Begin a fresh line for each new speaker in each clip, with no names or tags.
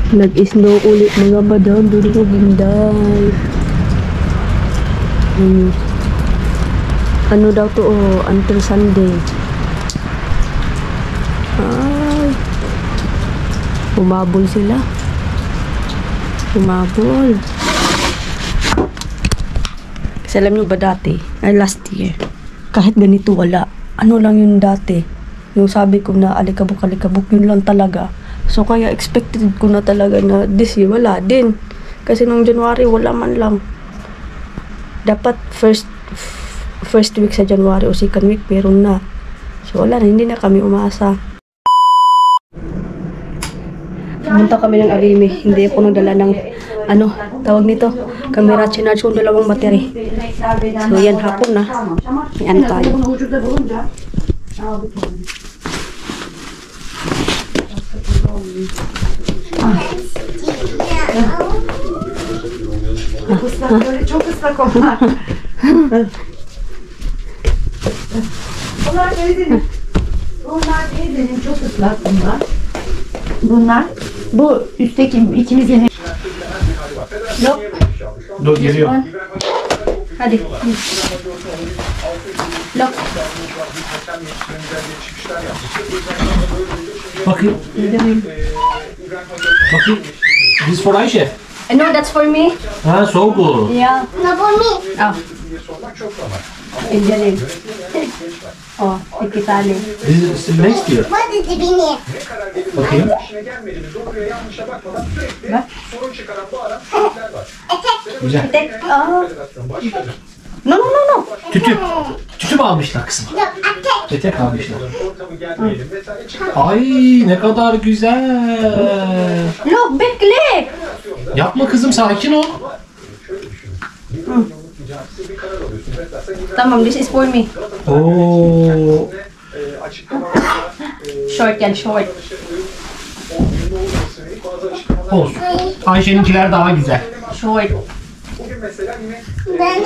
Nag-snow ulit mga madam. Doon ko ginday. Ano daw to until Sunday. Ay. Umabol sila. Umabol. Kasi alam nyo ba dati, last year, kahit ganito wala. Ano lang yun dati? Yung sabi ko na alikabok-alikabok, yun lang talaga. So kaya expected ko na talaga na this year wala din. Kasi nung January wala man lang. Dapat first week sa January o second week meron na. So wala na, hindi na kami umasa. Pumunta kami ng Abimi. Hindi ako nagdala ng tawag nito, camera. Chinarge kong 2 battery. So yan hapon na. Yan tayo.
Çok ıslak onlar. Bunlar benim. Bunlar benim çok ıslak bunlar. Bunlar. Bu üstteki ikimiz yine.
Look.
Dur geliyor.
Hadi. Look.
Bakayım. Bakayım. This for Ayşe.
No, that's for me.
Ha soğuk bu.
Yeah.
No, for me.
Oh. Indian. Oh, ikitali.
This is next year.
What is the beanie?
Bakayım.
Bak.
Güzel.
Oh. No.
Tütü. Tütü mü almışlar kızım?
No, attack.
Petek almışlar. Ay ne kadar güzel.
Look, bekle.
Yapma kızım sakin ol.
Tamam, this is for me.
Oo.
Short yan, short.
Olsun. Ayşe'ninkiler daha güzel.
Short.
Ben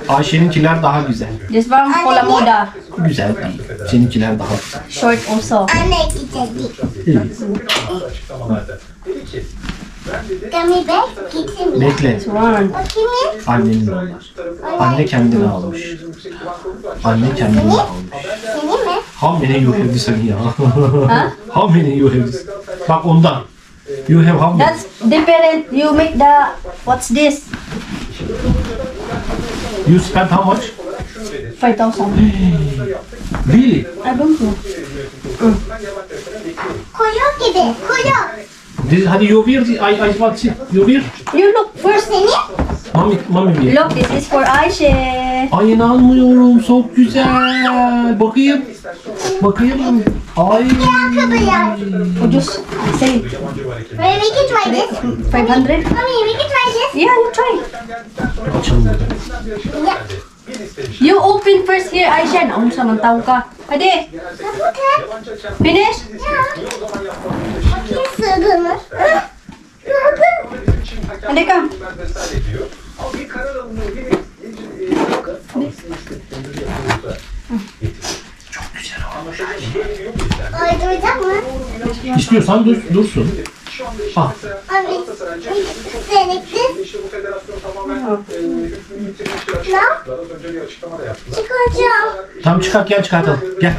Ayşe'ninkiler daha güzel.
This one for la moda.
Güzel değil. Seninkiler daha güzel.
Short also.
anne gidecek. Gummy bear gitsin.
Bekle.
This one.
Bakayım.
Annenin onlar. Anne kendine almış. Anne kendine almış.
Seni mi?
How many you have this ya?
Ha?
How many you have this? Bak ondan. You have how many?
That's different. You make the, what's this?
You spent how much?
5,000.
Really?
I don't know.
Kuyruk gibi. Kuyruk.
This, hadi you wear the, I want to see. You wear?
You look first.
Seni?
Mami wear.
Look, this is for Ayşe.
Ay inanmıyorum. Çok güzel. Bakayım. Bakayım. Ay.
Ucuz. Say
We can try this.
500.
Mommy, we can try this.
Yeah, you try.
Açalım burada.
Yeah.
You open first here, Ayşe. Ano sa mantaw ka? Hadi. Finish?
Bakayım sığdırmış.
Hadi ka.
Ay duracak mı?
İstiyorsan dursun. Ha.
Abi, senekli. Ne? Çıkaracağım.
Tam çıkart gel çıkartalım. Gel.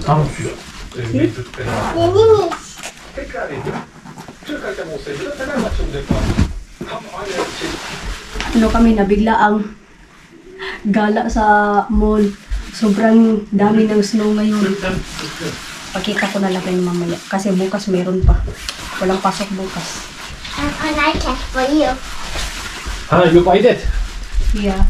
Tamam sus.
Yeniymiş.
Ano kami, nabigla ang gala sa mall. Sobrang dami ng snow ngayon. Pagkita ko na lang kayo mamaya. Kasi bukas meron pa. Walang pasok bukas.
And I catch for you.
Ha you buy that?
Yeah.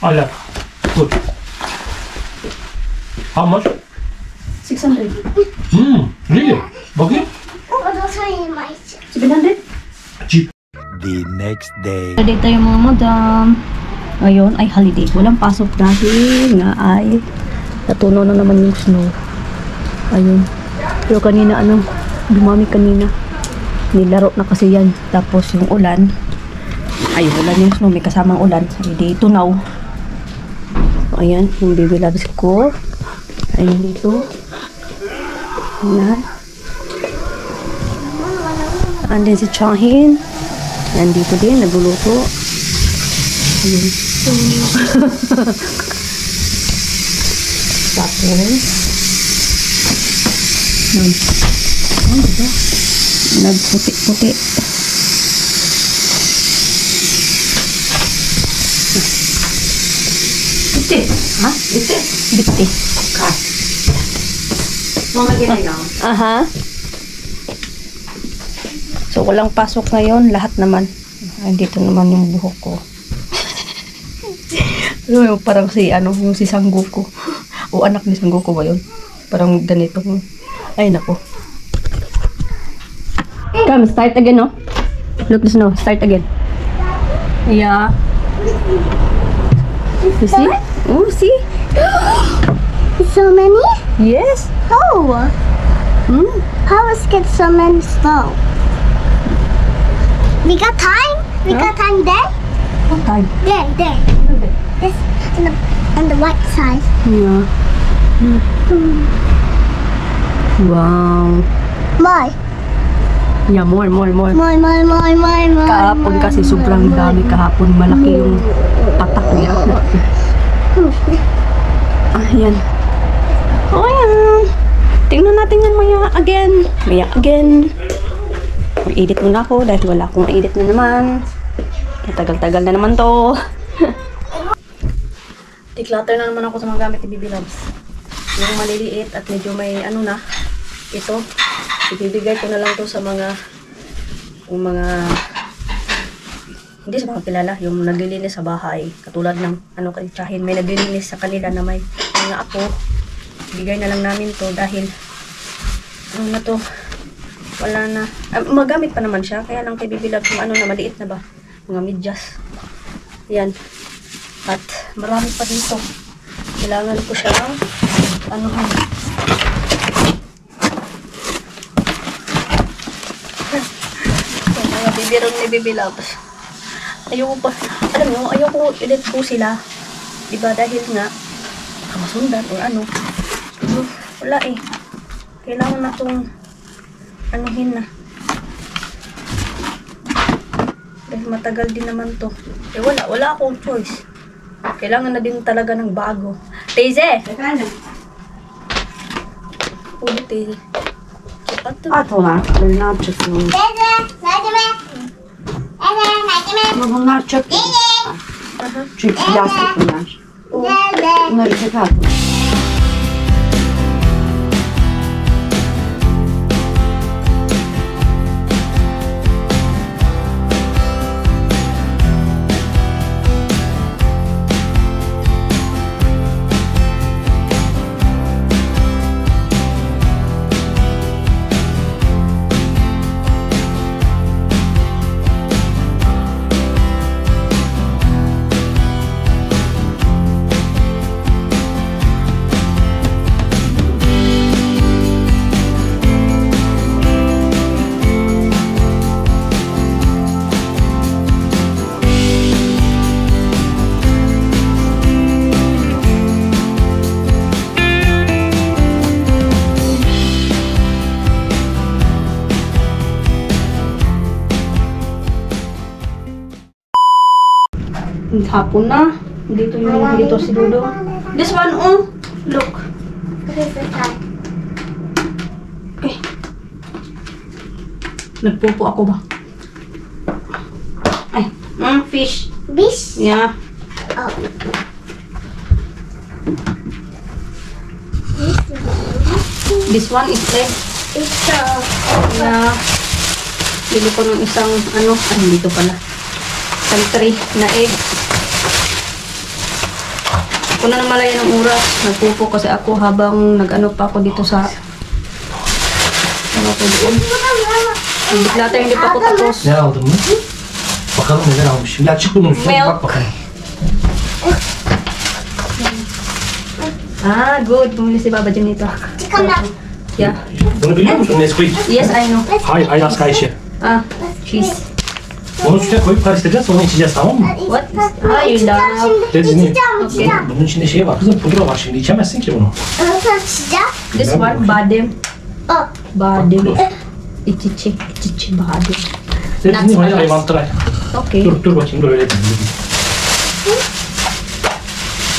Hala. Good. How much?
600.
Really? Bakayım.
O da sayılmaz.
700?
Cheap.
The next day.
Holiday tayo mga madam. Ngayon ay holiday. Walang pasok dahil nga ay natunaw na naman yung snow. Ayun. Pero kanina dumami kanina. Nilaro na kasi yan. Tapos yung ulan, ay ulan yung snow, may kasamang ulan. Hindi tunaw. So, ayan, yung baby loves ko. Ayun dito. Ayan. Andin si Chahin. Ayan dito din, nagluluto. Ayan. Tapos, nagputi-puti.
Bitti.
Ha?
Bitti.
Bitti.
Okej. Många grejer idag.
Aha. So, walang pasok ngayon. Lahat naman. Ay, dito naman yung buhok ko. Yung parang si, yung si Sangoku. O anak ni Sangoku ba yun? Parang ganito. Ay, nako. Come, start again, no? Look, this, no? Start again. Yeah. You see? Oh, see?
So many?
Yes.
How? How is get so many snow? We got time? We got time there?
What time?
There, there. This on the white side.
Yeah. Wow.
More.
Yeah, more.
More.
Kahapon kasi sobrang dami kahapon. Malaki yung patak niya. Ayan. Oh, ayan. Tingnan natin yan maya again. Mag-edit muna ako dahil wala akong edit na naman. Matagal-tagal na naman to. Declutter na naman ako sa mga gamit ni Bibi Loves. Yung maliliit at medyo may ito. Ibibigay ko na lang to sa mga hindi sa mga kilala, yung naglilinis sa bahay. Katulad ng kay Chahin, may naglilinis sa kanila na may mga apo. Bigay na lang namin to dahil to, wala na. Magamit pa naman siya, kaya lang kay Bibi Love yung na maliit na ba, mga medyas. Yan. At marami pa dito. Kailangan ko siya mga bibirong ni Bibi Love. Ayoko pa, alam mo, ayoko edit po sila. Diba dahil nga, kamasundan o wala eh. Kailangan na itong na. Dahil matagal din naman to. Eh wala akong choice. Kailangan na din talaga ng bago. Teze! Uy, Teze.
At ona. Bunlar çıktı. Ama bunlar çöp. Çünkü plastik bunlar. Bunları çöpe atın.
Hapon na. Dito si Dodo. This one, look.
What is this one?
Okay. Nagpupo ako ba? Ay, fish.
Fish?
Yeah.
Oh.
This one is egg.
It's so...
Yeah. Bili ko ng isang, dito pala. Isang tray na egg. Ako na namalayan ng oras. Nagpupo kasi ako habang pa ako dito sa ko doon. Declutter hindi pa ako tapos.
Ne aldın mı? Bakalım neler almışım. Ya çık bunun üstüne bak bakalım.
Good. Bumili si Baba dyan nito.
Chicken up.
Yeah.
Bunu biliyor musun Nesquik?
Yes, I know.
Hayır, Aylas Kayışı.
Cheese.
Onu üstüne koyup karıştıracağız, sonra içeceğiz, tamam mı?
What? You love.
Dedi ne?
Okay.
Bunun içinde şey var kızım, pudra var, şimdi içemezsin ki bunu.
This one, badem.
Oh.
Badem. İçiçi badem.
Dedi ne? Hadi I want try.
Okay.
Dur bakayım, dur öyle dedim.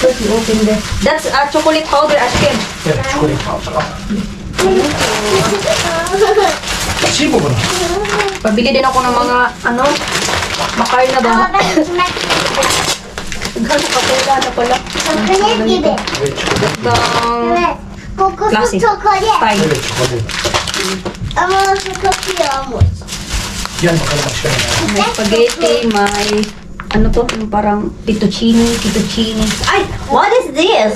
Let's open this. That's chocolate powder, Ashken.
Evet, çikolata al. Açayım mı bunu?
Pabili din ako ng mga, makain na ba? Gano'n kapula na pala.
Chocolate gibi.
Evet, çikolata.
Evet. Kokusu
Klasik.
çokolade.
Fine.
Evet, çikolata.
Ama su kokuyormuş.
Gel bakalım başka ne var.
May spaghetti, may, yung parang fettuccine. Ay, what is this?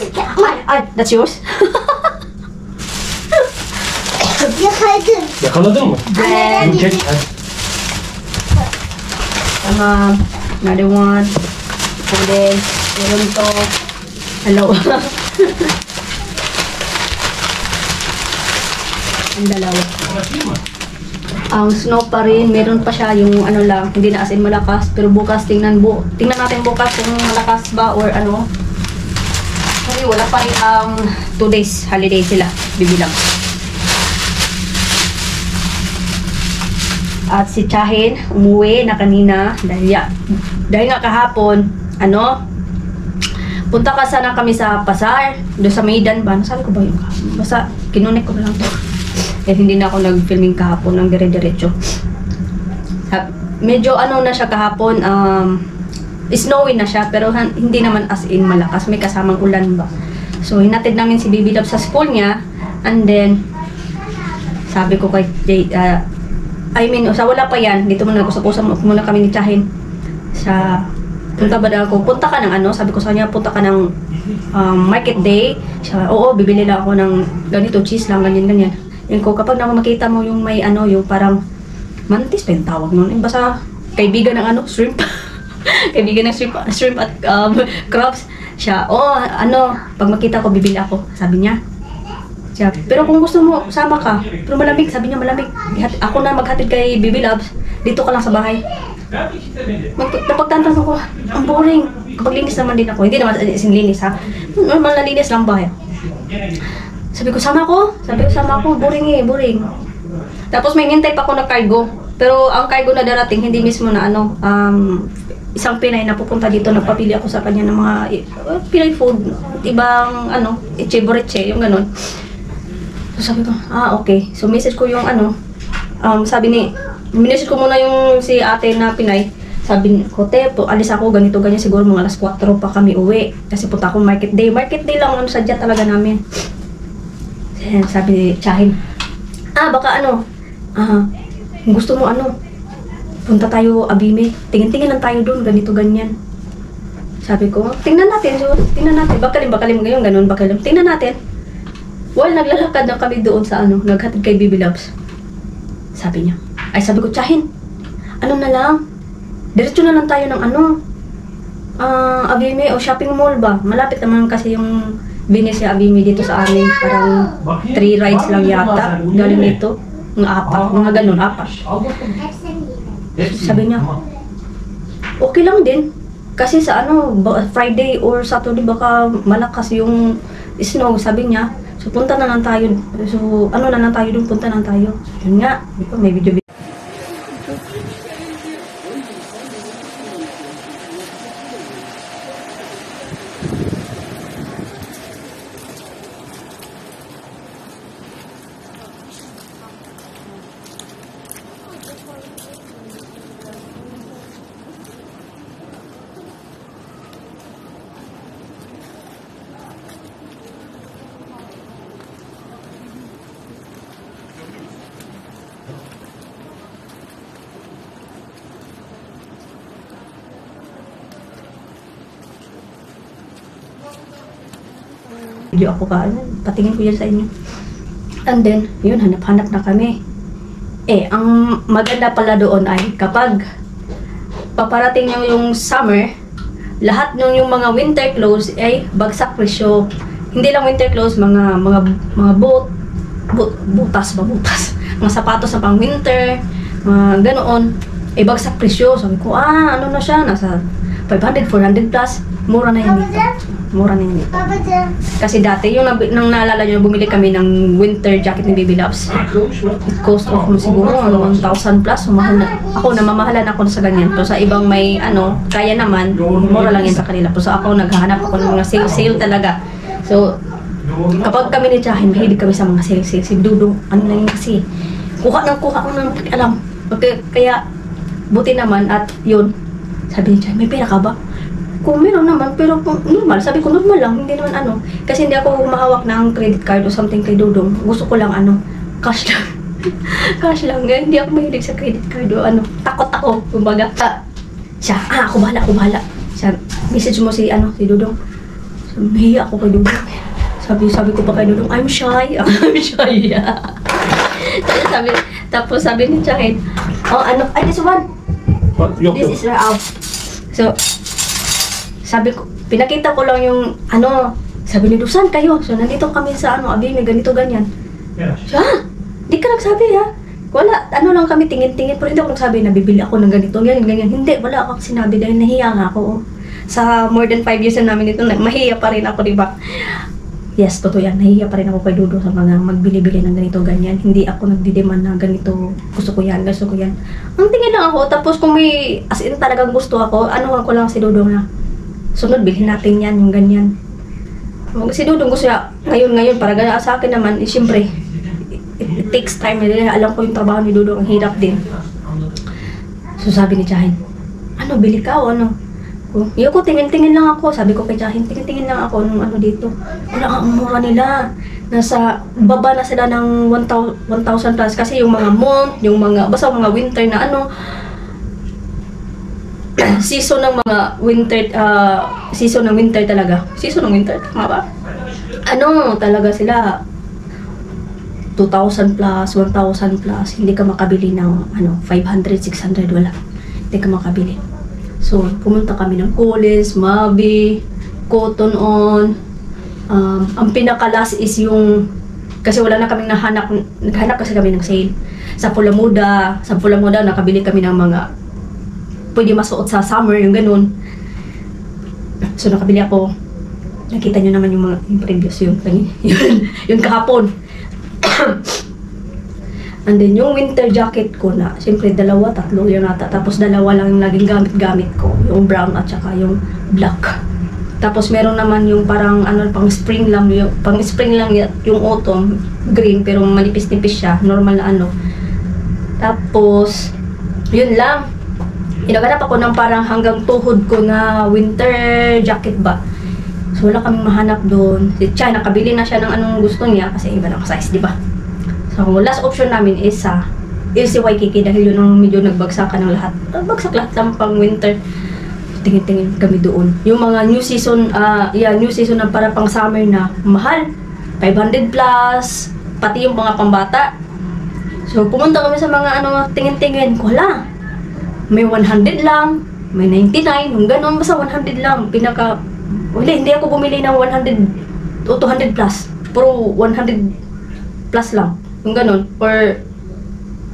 Ay, that's yours?
Yakaladın.
Yakaladın mı?
Bread.
Dur, çek.
Another one. And then, meron to. Hello. Ang dalawa. Ang snow pa rin, meron pa siya yung lang, hindi na as in malakas. Pero bukas, tingnan natin bukas kung malakas ba or ano. Kasi wala pa rin ang 2 days holiday sila, bibilang. At si Chahin, umuwi na kanina dahil nga kahapon, punta ka sana kami sa pasar, doon sa Maidan ba? Nasabi ko ba yung kahapon? Basta, kinunik ko na lang to. Eh, hindi na ako nag-filming kahapon ng dire-diretso. Medyo na siya kahapon, snowy na siya, pero hindi naman as in malakas, may kasamang ulan ba. So, hinatid namin si Baby Love sa school niya, and then, sabi ko kay sa wala pa yan, dito muna, gusto muna kami ni Chahin. Punta ba daw ako? Punta ka ng sabi ko sa kanya, punta ka ng market day. Siya, oo, bibili lang ako ng ganito, cheese lang, ganyan. Yan ko, kapag makita mo yung may yung parang mantis pa yung tawag nun. Basta, kaibigan ng shrimp. Kaibigan ng shrimp at crabs. Siya, pag makita ko, bibili ako. Sabi niya. Siya, pero kung gusto mo, sama ka. Pero malamig, sabi niya malamig. Ako na maghatid kay Baby Loves. Dito ka lang sa bahay. Napagtantan ko, ang boring. Kapag linis naman din ako. Hindi naman linis ha. Normal na linis lang bahay. Sabi ko, sama ko. Boring. Tapos may hintay pa ako na cargo. Pero ang cargo na darating, hindi mismo na isang Pinay na pupunta dito. Nagpapili ako sa kanya ng mga Pinay food. Ibang eche-boreche, yung ganun. So sabi ko, okay. So message ko yung message ko muna yung si ate na Pinay. Sabi ko, alis ako, ganito, ganyan. Siguro mga alas 4 pa kami uwi. Kasi punta ako market day. Market day lang, sadya talaga namin. Sabi ni Chahin, baka gusto mo punta tayo Abime. Tingin-tingin lang tayo doon, ganito, ganyan. Sabi ko, tingnan natin. Bakalim ngayon, ganun, bakalim. Tingnan natin. Well, naglalakad na kami doon sa naghatid kay Baby Loves. Sabi niya. Sabi ko, Chahin, na lang? Diretso na lang tayo ng Abime o shopping mall ba? Malapit naman kasi yung binis si Abime dito sa amin. Parang 3 rides lang yata. Galing dito. Mga ganun, 4. Sabi niya, okay lang din. Kasi sa Friday or Saturday baka malakas yung snow, sabi niya. So punta na lang tayo. So na lang tayo dun, punta na lang tayo. Yun nga, may video. Video ako patingin ko yan sa inyo. And then, yun, hanap-hanap na kami. Ang maganda pala doon ay kapag paparating yung summer, lahat yung mga winter clothes ay bagsak presyo. Hindi lang winter clothes, mga boat, butas. Mga sapatos na pang winter, mga ganoon. Eh, bagsak presyo. Sabi ko, ano na siya, nasa 500, 400 plus. Mura na yun dito. Mura na yun dito. Kasi dati, yung nang naalala nyo, bumili kami ng winter jacket ni Baby Loves. It cost of siguro 1,000 plus. Mahal na. Ako, namamahalan ako sa ganyan. So, sa ibang may, kaya naman, mura lang yan sa kanila. So, ako, naghahanap ako ng mga sale talaga. So, kapag kami ni Chahin, mahilig kami sa mga sale. Si Dudong, ano lang yun kasi, kuha ng alam. Okay, kaya, buti naman at yun, sabi ni Chahin, may pera ka ba? Kung meron naman, pero kung normal, sabi ko normal lang, hindi naman kasi hindi ako humahawak ng credit card o something kay Dudong. Gusto ko lang cash lang. Cash lang, hindi ako mahilig sa credit card o takot ako, kumbaga. Siya, ako bahala. Siya, message mo si Dudong. So, nahiya ako kay Dudong. Sabi ko pa kay Dudong, I'm shy. Tapos sabi ni Chahin, this one. This is Ralph. So, sabi ko, pinakita ko lang yung, sabi ni Dusan kayo. So, nandito kami sa, abi, may ganito, ganyan. Siya, di ka nagsabi, ha? Wala, lang kami, tingin-tingin. Pero hindi ako nagsabi na bibili ako ng ganito, ganyan. Hindi, wala ako sinabi dahil nahiya nga ako. Sa more than 5 years na namin ito, mahiya pa rin ako, di ba? Yes, totoo yan. Nahiya pa rin ako kay Dudo sa mga magbili-bili ng ganito, ganyan. Hindi ako nagdideman na ganito, gusto ko yan. Ang tingin lang ako, tapos kung may, as in talagang gusto ako, ko lang si Dudo na, sunod, bilhin natin yan, yung ganyan. Si Dudong gusto niya, ngayon, para gana sa akin naman, siyempre, it takes time. Alam ko yung trabaho ni Dudong, ang hirap din. So sabi ni Chahin, bili ka o Yung ko, tingin-tingin lang ako. Sabi ko kay Chahin, tingin-tingin lang ako nung dito. Ang mura nila. Nasa, baba na sila ng 1,000 plus. Kasi yung mga month, basta mga winter na season ng mga winter, season ng winter talaga. Season ng winter, tama ba? Talaga sila, 2,000 plus, 1,000 plus, hindi ka makabili ng 500, 600, wala. Hindi ka makabili. So, pumunta kami ng Coles, Mabi, Cotton On. Ang pinaka-last is yung, kasi wala na kaming naghanap kasi kami ng sale. Sa Pulamuda, nakabili kami ng mga pwede masuot sa summer, yung ganun. So, nakabili ako. Nakita nyo naman yung previous yung kahapon. And then, yung winter jacket ko na, siyempre, 2, 3 yung nata. Tapos, 2 lang yung laging gamit ko. Yung brown at saka yung black. Tapos, meron naman yung parang, pang spring lang yung autumn, green, pero manipis-nipis siya. Normal na Tapos, yun lang. Inaganap ako ng parang hanggang tuhod ko na winter jacket ba. So, wala kaming mahanap doon. Si Chai, nakabili na siya ng anong gusto niya kasi iba ng size, di ba? So, last option namin is si Waikiki dahil yun ang medyo nagbagsakan ng lahat. Nagbagsak lahat lang pang winter. Tingin-tingin kami doon. Yung mga new season na para pang summer na mahal. 500 plus, pati yung mga pambata. So, pumunta kami sa mga tingin-tingin. Wala. May 100 lang, may 99, yung gano'n, basta 100 lang. Hindi ako bumili ng 100 o 200 plus. Puro 100 plus lang. Yung gano'n. Or,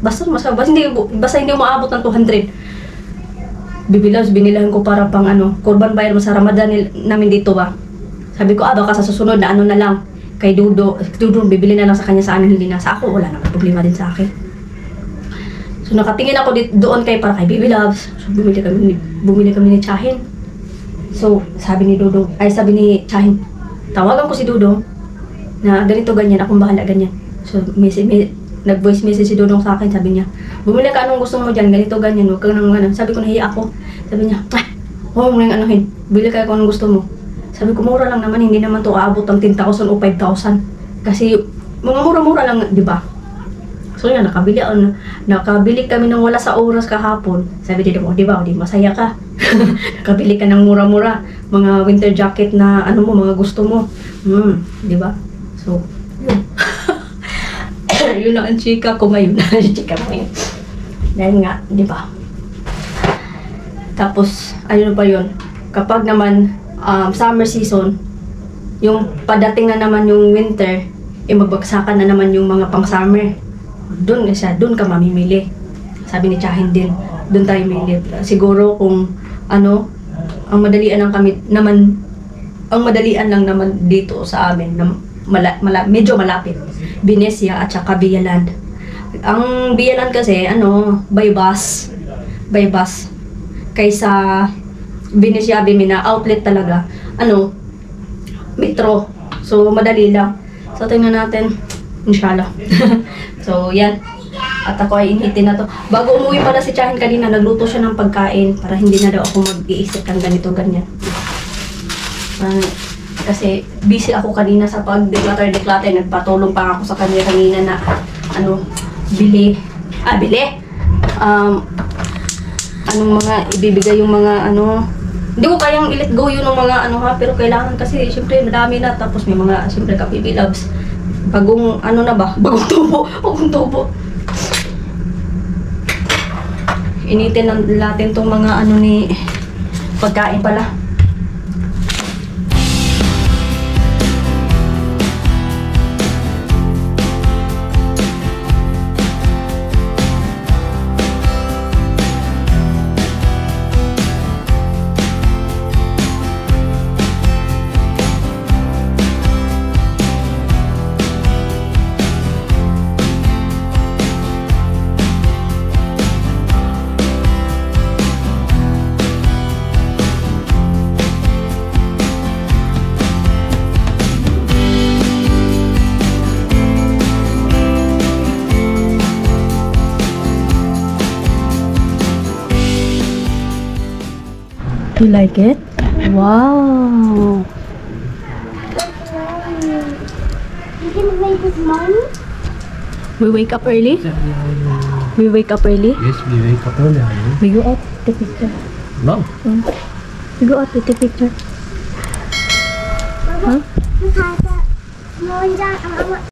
basta hindi umaabot ng 200. Binilahan ko para pang Kurban Bayar sa Ramadan namin dito ba. Sabi ko, baka sa susunod na na lang. Kay Dudo, bibili na lang sa kanya sa amin, hindi na sa ako. Wala naman problema din sa akin. So, nakatingin ako doon para kay Baby Loves. So, bumili kami ni Chahin. So, sabi ni Chahin, tawagan ko si Dudong na ganito, ganyan, akong bahala, ganyan. So, nag-voice message si Dudong sa akin, sabi niya, bumili ka anong gusto mo dyan, ganito, ganyan, huwag kang ganun. Sabi ko, nahiya ako. Sabi niya, huwag mo nang bili ka kung anong gusto mo. Sabi ko, mura lang naman, hindi naman to aabot ng 10,000 o 5,000. Kasi, mga mura-mura lang, di ba? So yan, nakabili kami ng wala sa oras kahapon. Sabi din mo, di ba, masaya ka. Nakabili ka ng mura-mura, mga winter jacket na mga gusto mo. Di ba? So, yun. Yun na ang chika ko ngayon. Dahil nga, di ba? Tapos, ayun pa yun. Kapag naman, summer season, yung padating na naman yung winter, magbagsakan na naman yung mga pang-summer. Doon ka mamimili. Sabi ni Chahin din, doon tayo mili. Siguro kung ano, ang madalian lang naman dito sa amin na medyo malapit. Benicia at saka Villaland. Ang Villaland kasi by bus. Kaysa Benicia Bimina outlet talaga. Metro. So madali lang. So tingnan natin, inshallah. So yan. At ako ay inhitin na to. Bago umuwi pala si Chahin kanina, nagluto siya ng pagkain para hindi na daw ako mag-iisip ng ganito ganyan. Kasi busy ako kanina sa pag-declutter. Nagpatulong pa ako sa kanya kanina na bili. Anong mga ibibigay yung mga hindi ko kayang i-let go yun ng mga pero kailangan kasi syempre madami na, tapos may mga syempre kapibi loves. Bagong bagong tubo. Initin natin tong mga ni pagkain pala. You like it? Wow!
You can make this money?
We wake up early? We wake up early?
Yes, we wake up early.
We go out to take a picture.
No.
We go out to take a picture.
Huh?